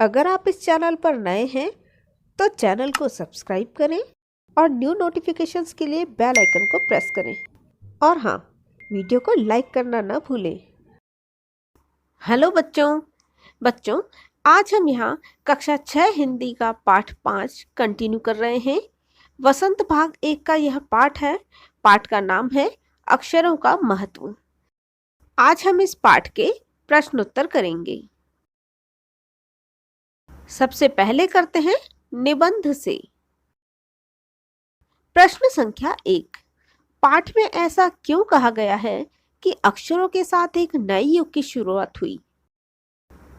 अगर आप इस चैनल पर नए हैं तो चैनल को सब्सक्राइब करें और न्यू नोटिफिकेशंस के लिए बेल आइकन को प्रेस करें। और हाँ, वीडियो को लाइक करना ना भूलें। हेलो बच्चों, आज हम यहाँ कक्षा 6 हिंदी का पाठ 5 कंटिन्यू कर रहे हैं। वसंत भाग 1 का यह पाठ है। पाठ का नाम है अक्षरों का महत्व। आज हम इस पाठ के प्रश्नोत्तर करेंगे। सबसे पहले करते हैं निबंध से। प्रश्न संख्या 1। पाठ में ऐसा क्यों कहा गया है कि अक्षरों के साथ एक नए युग की शुरुआत हुई?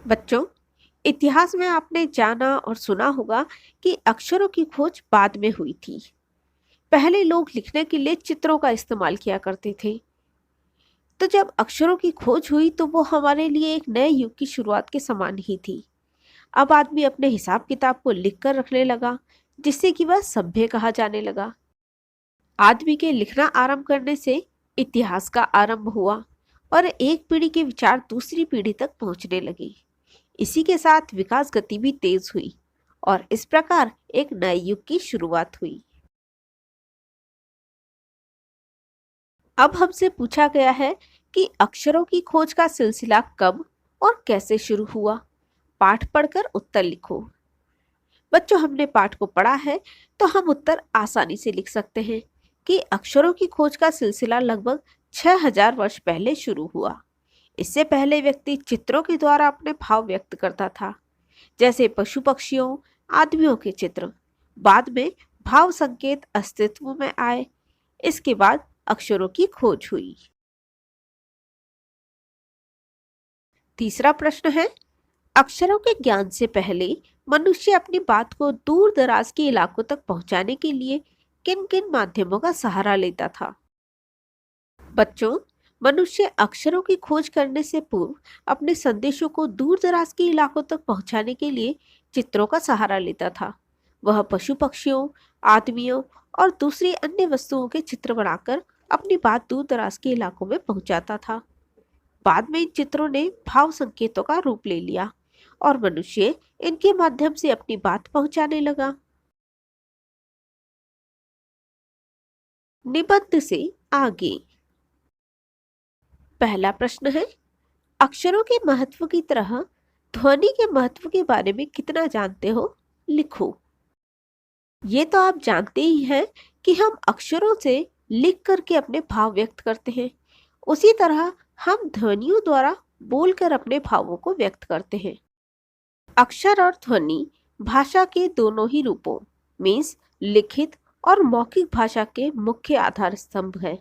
बच्चों, इतिहास में आपने जाना और सुना होगा कि अक्षरों की खोज बाद में हुई थी। पहले लोग लिखने के लिए चित्रों का इस्तेमाल किया करते थे। तो जब अक्षरों की खोज हुई तो वो हमारे लिए एक नए युग की शुरुआत के समान ही थी। अब आदमी अपने हिसाब किताब को लिखकर रखने लगा, जिससे कि वह सभ्य कहा जाने लगा। आदमी के लिखना आरंभ करने से इतिहास का आरंभ हुआ और एक पीढ़ी के विचार दूसरी पीढ़ी तक पहुंचने लगे। इसी के साथ विकास गति भी तेज हुई और इस प्रकार एक नए युग की शुरुआत हुई। अब हमसे पूछा गया है कि अक्षरों की खोज का सिलसिला कब और कैसे शुरू हुआ। पाठ पढ़कर उत्तर लिखो। बच्चों, हमने पाठ को पढ़ा है तो हम उत्तर आसानी से लिख सकते हैं कि अक्षरों की खोज का सिलसिला लगभग 6000 वर्ष पहले शुरू हुआ। इससे पहले व्यक्ति चित्रों के द्वारा अपने भाव व्यक्त करता था, जैसे पशु पक्षियों, आदमियों के चित्र। बाद में भाव संकेत अस्तित्व में आए। इसके बाद अक्षरों की खोज हुई। तीसरा प्रश्न है, अक्षरों के ज्ञान से पहले मनुष्य अपनी बात को दूर दराज के इलाकों तक पहुंचाने के लिए किन किन माध्यमों का सहारा लेता था? बच्चों, मनुष्य अक्षरों की खोज करने से पूर्व अपने संदेशों को दूर दराज के इलाकों तक पहुंचाने के लिए चित्रों का सहारा लेता था। वह पशु पक्षियों, आदमियों और दूसरी अन्य वस्तुओं के चित्र बनाकर अपनी बात दूर दराज के इलाकों में पहुंचाता था। बाद में इन चित्रों ने भाव संकेतों का रूप ले लिया और मनुष्य इनके माध्यम से अपनी बात पहुंचाने लगा। निबंध से आगे। पहला प्रश्न है, अक्षरों के महत्व की तरह ध्वनि के महत्व के बारे में कितना जानते हो? लिखो। ये तो आप जानते ही हैं कि हम अक्षरों से लिख करके अपने भाव व्यक्त करते हैं। उसी तरह हम ध्वनियों द्वारा बोलकर अपने भावों को व्यक्त करते हैं। अक्षर और ध्वनि भाषा के दोनों ही रूपों मीन्स लिखित और मौखिक भाषा के मुख्य आधार स्तंभ है।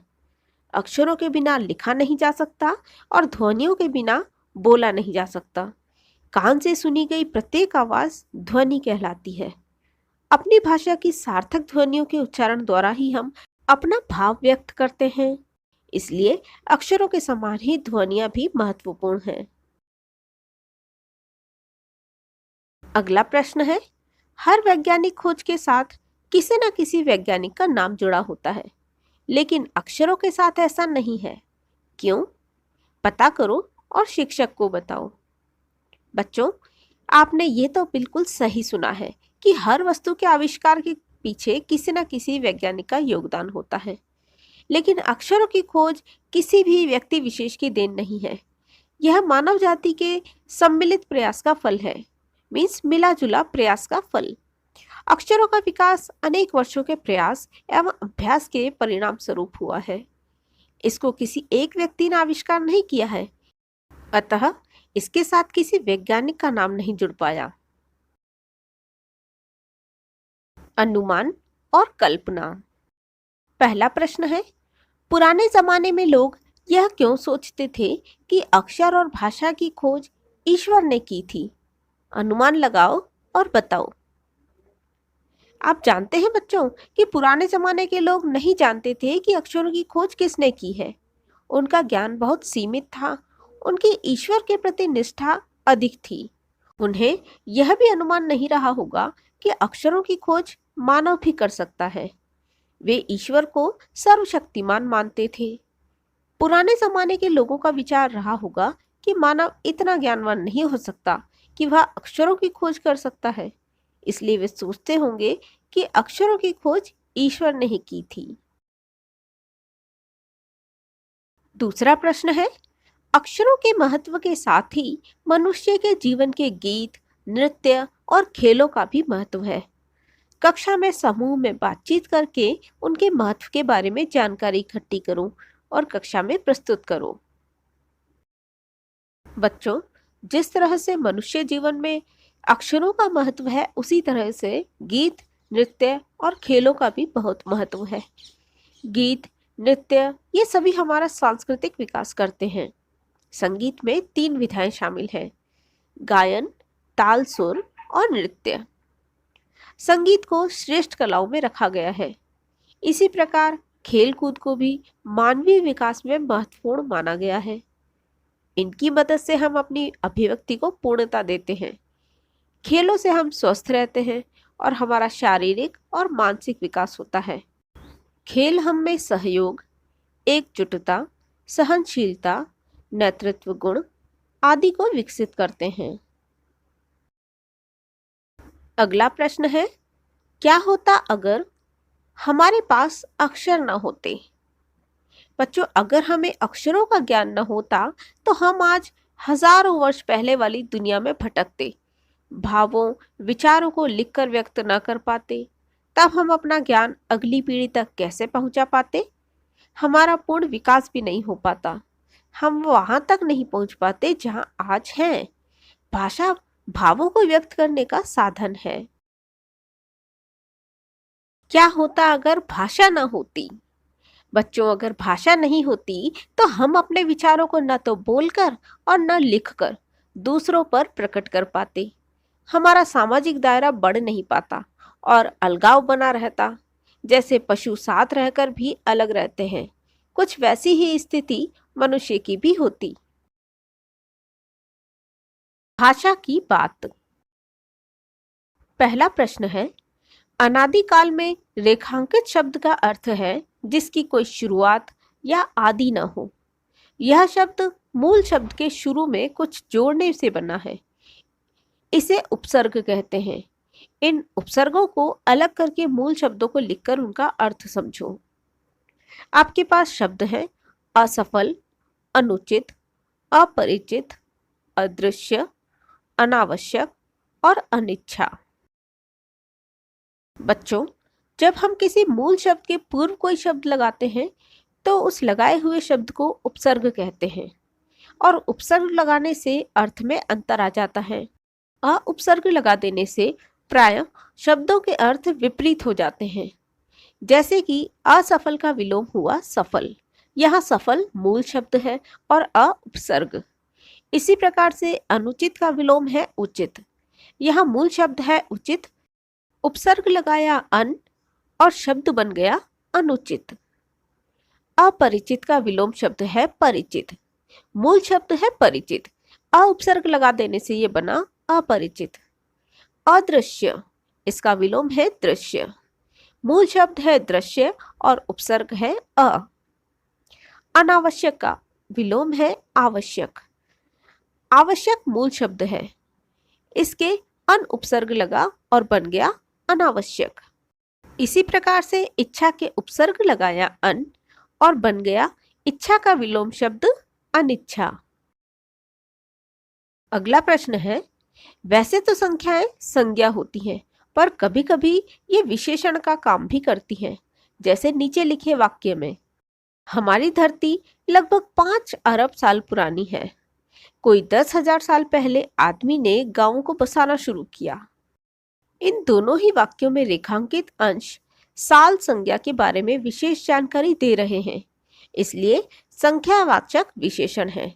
अक्षरों के बिना लिखा नहीं जा सकता और ध्वनियों के बिना बोला नहीं जा सकता। कान से सुनी गई प्रत्येक आवाज ध्वनि कहलाती है। अपनी भाषा की सार्थक ध्वनियों के उच्चारण द्वारा ही हम अपना भाव व्यक्त करते हैं। इसलिए अक्षरों के समान ही ध्वनियां भी महत्वपूर्ण हैं। अगला प्रश्न है, हर वैज्ञानिक खोज के साथ किसी न किसी वैज्ञानिक का नाम जुड़ा होता है, लेकिन अक्षरों के साथ ऐसा नहीं है। क्यों? पता करो और शिक्षक को बताओ। बच्चों, आपने ये तो बिल्कुल सही सुना है कि हर वस्तु के आविष्कार के पीछे किसी न किसी वैज्ञानिक का योगदान होता है, लेकिन अक्षरों की खोज किसी भी व्यक्ति विशेष की देन नहीं है। यह मानव जाति के सम्मिलित प्रयास का फल है, मीन्स मिला जुला प्रयास का फल। अक्षरों का विकास अनेक वर्षों के प्रयास एवं अभ्यास के परिणाम स्वरूप हुआ है। इसको किसी एक व्यक्ति ने आविष्कार नहीं किया है, अतः इसके साथ किसी वैज्ञानिक का नाम नहीं जुड़ पाया। अनुमान और कल्पना। पहला प्रश्न है, पुराने जमाने में लोग यह क्यों सोचते थे कि अक्षर और भाषा की खोज ईश्वर ने की थी? अनुमान लगाओ और बताओ। आप जानते हैं बच्चों कि पुराने जमाने के लोग नहीं जानते थे कि अक्षरों की खोज किसने की है। उनका ज्ञान बहुत सीमित था। उनकी ईश्वर के प्रति निष्ठा अधिक थी। उन्हें यह भी अनुमान नहीं रहा होगा कि अक्षरों की खोज मानव भी कर सकता है। वे ईश्वर को सर्वशक्तिमान मानते थे। पुराने जमाने के लोगों का विचार रहा होगा कि मानव इतना ज्ञानवान नहीं हो सकता कि वह अक्षरों की खोज कर सकता है, इसलिए वे सोचते होंगे कि अक्षरों की खोज ईश्वर ने ही की थी। दूसरा प्रश्न है, अक्षरों के महत्व के साथ ही मनुष्य के जीवन के गीत, नृत्य और खेलों का भी महत्व है। कक्षा में समूह में बातचीत करके उनके महत्व के बारे में जानकारी इकट्ठी करो और कक्षा में प्रस्तुत करो। बच्चों, जिस तरह से मनुष्य जीवन में अक्षरों का महत्व है, उसी तरह से गीत, नृत्य और खेलों का भी बहुत महत्व है। गीत, नृत्य ये सभी हमारा सांस्कृतिक विकास करते हैं। संगीत में 3 विधाएं शामिल हैं: गायन, ताल, सुर और नृत्य। संगीत को श्रेष्ठ कलाओं में रखा गया है। इसी प्रकार खेल कूद को भी मानवीय विकास में महत्वपूर्ण माना गया है। इनकी मदद से हम अपनी अभिव्यक्ति को पूर्णता देते हैं। खेलों से हम स्वस्थ रहते हैं और हमारा शारीरिक और मानसिक विकास होता है। खेल हम में सहयोग, एकजुटता, सहनशीलता, नेतृत्व गुण आदि को विकसित करते हैं। अगला प्रश्न है, क्या होता अगर हमारे पास अक्षर न होते? बच्चों, अगर हमें अक्षरों का ज्ञान न होता तो हम आज हजारों वर्ष पहले वाली दुनिया में भटकते, भावों, विचारों को लिखकर व्यक्त न कर पाते। तब हम अपना ज्ञान अगली पीढ़ी तक कैसे पहुंचा पाते? हमारा पूर्ण विकास भी नहीं हो पाता। हम वहां तक नहीं पहुंच पाते जहां आज हैं। भाषा भावों को व्यक्त करने का साधन है। क्या होता अगर भाषा न होती? बच्चों, अगर भाषा नहीं होती तो हम अपने विचारों को न तो बोलकर और न लिखकर दूसरों पर प्रकट कर पाते। हमारा सामाजिक दायरा बढ़ नहीं पाता और अलगाव बना रहता। जैसे पशु साथ रहकर भी अलग रहते हैं, कुछ वैसी ही स्थिति मनुष्य की भी होती। भाषा की बात। पहला प्रश्न है, अनादिकाल में रेखांकित शब्द का अर्थ है जिसकी कोई शुरुआत या आदि न हो। यह शब्द मूल शब्द के शुरू में कुछ जोड़ने से बना है। इसे उपसर्ग कहते हैं। इन उपसर्गों को अलग करके मूल शब्दों को लिखकर उनका अर्थ समझो। आपके पास शब्द हैं असफल, अनुचित, अपरिचित, अदृश्य, अनावश्यक और अनिच्छा। बच्चों, जब हम किसी मूल शब्द के पूर्व कोई शब्द लगाते हैं तो उस लगाए हुए शब्द को उपसर्ग कहते हैं और उपसर्ग लगाने से अर्थ में अंतर आ जाता है। उपसर्ग लगा देने से प्रायः शब्दों के अर्थ विपरीत हो जाते हैं। जैसे कि असफल का विलोम हुआ सफल। यहाँ सफल मूल शब्द है और उपसर्ग। इसी प्रकार से अनुचित का विलोम है उचित। यहाँ मूल शब्द है उचित, उपसर्ग लगाया अन और शब्द बन गया अनुचित। अपरिचित का विलोम शब्द है परिचित। मूल शब्द है परिचित, उपसर्ग लगा देने से ये बना अपरिचित। अदृश्य, इसका विलोम है दृश्य। मूल शब्द है दृश्य और उपसर्ग है अ। अनावश्यक का विलोम है आवश्यक। आवश्यक मूल शब्द है, इसके अन उपसर्ग लगा और बन गया अनावश्यक। इसी प्रकार से इच्छा के उपसर्ग लगाया अन और बन गया इच्छा का विलोम शब्द अनिच्छा। अगला प्रश्न है, वैसे तो संख्याएं संज्ञा होती हैं, पर कभी कभी ये विशेषण का काम भी करती हैं। जैसे नीचे लिखे वाक्य में, हमारी धरती लगभग 5 अरब साल पुरानी है। कोई 10,000 साल पहले आदमी ने गांवों को बसाना शुरू किया। इन दोनों ही वाक्यों में रेखांकित अंश साल संज्ञा के बारे में विशेष जानकारी दे रहे हैं, इसलिए संख्यावाचक विशेषण है।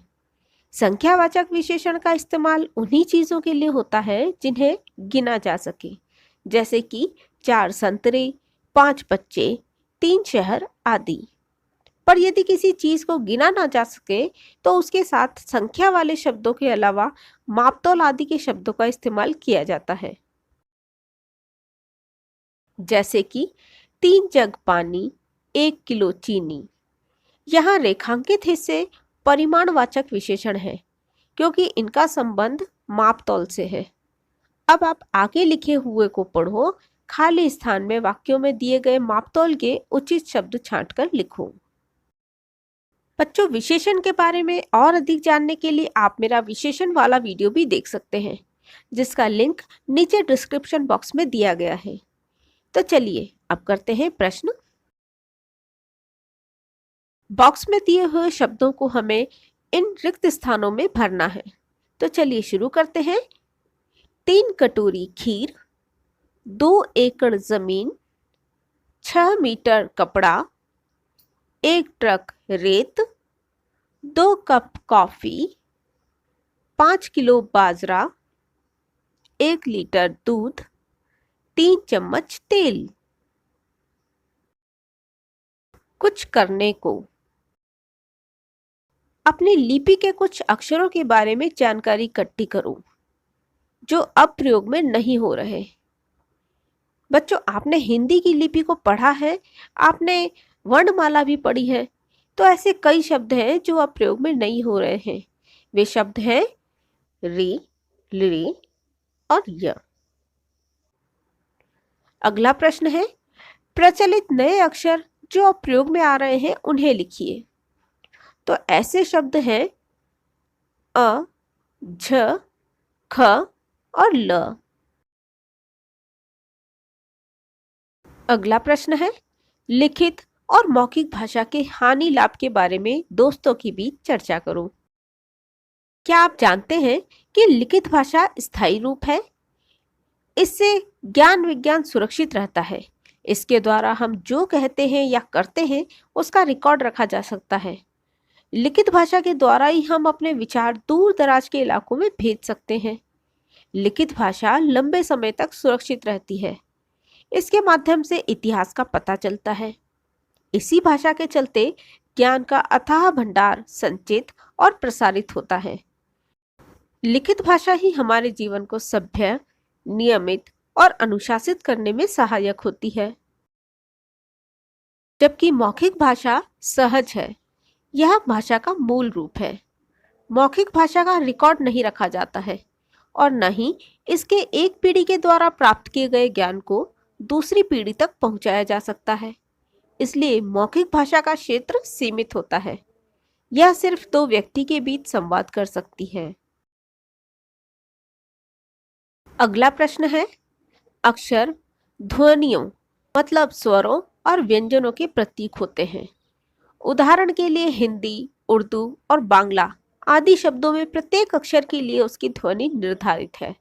संख्यावाचक विशेषण का इस्तेमाल उन्हीं चीजों के लिए होता है जिन्हें गिना जा सके, जैसे कि 4 संतरे, 5 बच्चे, 3 शहर आदि। पर यदि किसी चीज को गिना ना जा सके तो उसके साथ संख्या वाले शब्दों के अलावा मापतोल आदि के शब्दों का इस्तेमाल किया जाता है। जैसे कि 3 जग पानी, 1 किलो चीनी। यहाँ रेखांकित हिस्से परिमाणवाचक विशेषण है, क्योंकि इनका संबंध मापतौल से है। अब आप आगे लिखे हुए को पढ़ो। खाली स्थान में वाक्यों में दिए गए मापतौल के उचित शब्द छांटकर लिखो। बच्चों, विशेषण के बारे में और अधिक जानने के लिए आप मेरा विशेषण वाला वीडियो भी देख सकते हैं, जिसका लिंक नीचे डिस्क्रिप्शन बॉक्स में दिया गया है। तो चलिए अब करते हैं प्रश्न। बॉक्स में दिए हुए शब्दों को हमें इन रिक्त स्थानों में भरना है। तो चलिए शुरू करते हैं। 3 कटोरी खीर, 2 एकड़ जमीन, 6 मीटर कपड़ा, 1 ट्रक रेत, 2 कप कॉफी, 5 किलो बाजरा, 1 लीटर दूध, 3 चम्मच तेल। कुछ करने को। अपनी लिपि के कुछ अक्षरों के बारे में जानकारी इकट्ठी करो जो अब प्रयोग में नहीं हो रहे। बच्चों, आपने हिंदी की लिपि को पढ़ा है, आपने वर्णमाला भी पढ़ी है, तो ऐसे कई शब्द हैं जो अब प्रयोग में नहीं हो रहे हैं। वे शब्द हैं री, ली और य। अगला प्रश्न है, प्रचलित नए अक्षर जो अब प्रयोग में आ रहे हैं उन्हें लिखिए। तो ऐसे शब्द हैं अ, झ, ख और ल। अगला प्रश्न है, लिखित और मौखिक भाषा के हानि लाभ के बारे में दोस्तों के बीच चर्चा करो। क्या आप जानते हैं कि लिखित भाषा स्थायी रूप है? इससे ज्ञान विज्ञान सुरक्षित रहता है। इसके द्वारा हम जो कहते हैं या करते हैं उसका रिकॉर्ड रखा जा सकता है। लिखित भाषा के द्वारा ही हम अपने विचार दूर दराज के इलाकों में भेज सकते हैं। लिखित भाषा लंबे समय तक सुरक्षित रहती है। इसके माध्यम से इतिहास का पता चलता है। इसी भाषा के चलते ज्ञान का अथाह भंडार संचित और प्रसारित होता है। लिखित भाषा ही हमारे जीवन को सभ्य, नियमित और अनुशासित करने में सहायक होती है, जबकि मौखिक भाषा सहज है। यह भाषा का मूल रूप है। मौखिक भाषा का रिकॉर्ड नहीं रखा जाता है और न ही इसके एक पीढ़ी के द्वारा प्राप्त किए गए ज्ञान को दूसरी पीढ़ी तक पहुंचाया जा सकता है। इसलिए मौखिक भाषा का क्षेत्र सीमित होता है। यह सिर्फ 2 व्यक्ति के बीच संवाद कर सकती है। अगला प्रश्न है, अक्षर ध्वनियों मतलब स्वरों और व्यंजनों के प्रतीक होते हैं। उदाहरण के लिए हिंदी, उर्दू और बांग्ला आदि शब्दों में प्रत्येक अक्षर के लिए उसकी ध्वनि निर्धारित है।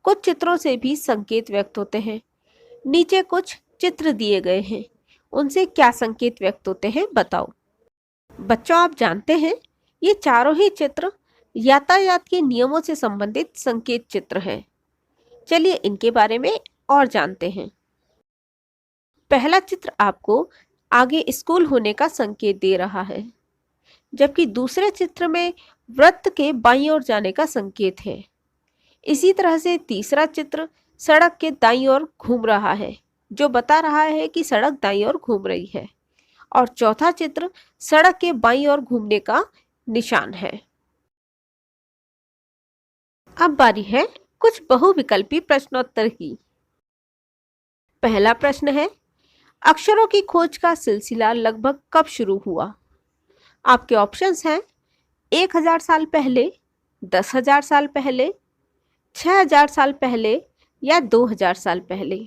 कुछ चित्रों से भी संकेत व्यक्त होते हैं। नीचे कुछ चित्र दिए गए हैं, उनसे क्या संकेत व्यक्त होते हैं बताओ। बच्चों, आप जानते हैं ये चारों ही चित्र यातायात के नियमों से संबंधित संकेत चित्र हैं। चलिए इनके बारे में और जानते हैं। पहला चित्र आपको आगे स्कूल होने का संकेत दे रहा है, जबकि दूसरे चित्र में वृत्त के बाईं ओर जाने का संकेत है। इसी तरह से तीसरा चित्र सड़क के दाईं ओर घूम रहा है, जो बता रहा है कि सड़क दाईं ओर घूम रही है। और चौथा चित्र सड़क के बाईं ओर घूमने का निशान है। अब बारी है कुछ बहुविकल्पी प्रश्नोत्तर की। पहला प्रश्न है, अक्षरों की खोज का सिलसिला लगभग कब शुरू हुआ? आपके ऑप्शंस हैं 1000 साल पहले, 10,000 साल पहले, 6000 साल पहले या 2000 साल पहले।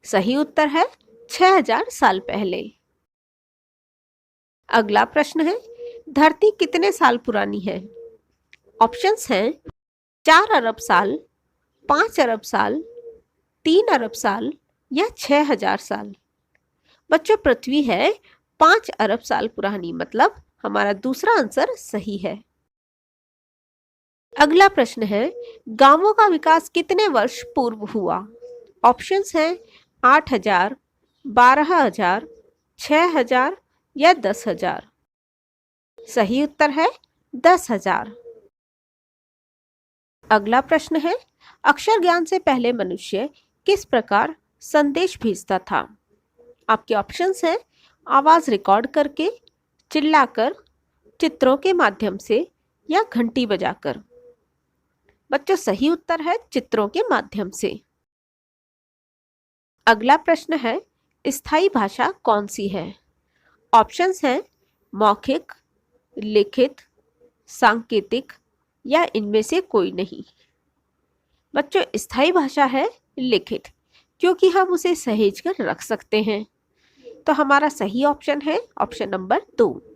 सही उत्तर है 6000 साल पहले। अगला प्रश्न है, धरती कितने साल पुरानी है? ऑप्शंस हैं 4 अरब साल, 5 अरब साल, 3 अरब साल या 6000 साल। बच्चों, पृथ्वी है 5 अरब साल पुरानी, मतलब हमारा दूसरा आंसर सही है। अगला प्रश्न है, गांवों का विकास कितने वर्ष पूर्व हुआ? ऑप्शंस हैं 8000, 12000, 6000 या 10,000। सही उत्तर है 10,000। अगला प्रश्न है, अक्षर ज्ञान से पहले मनुष्य किस प्रकार संदेश भेजता था? आपके ऑप्शंस हैं आवाज रिकॉर्ड करके, चिल्लाकर, चित्रों के माध्यम से या घंटी बजाकर। बच्चों सही उत्तर है चित्रों के माध्यम से। अगला प्रश्न है, स्थायी भाषा कौन सी है? ऑप्शंस हैं मौखिक, लिखित, सांकेतिक या इनमें से कोई नहीं। बच्चों स्थायी भाषा है लिखित, क्योंकि हम उसे सहेज कर रख सकते हैं। तो हमारा सही ऑप्शन है ऑप्शन नंबर 2।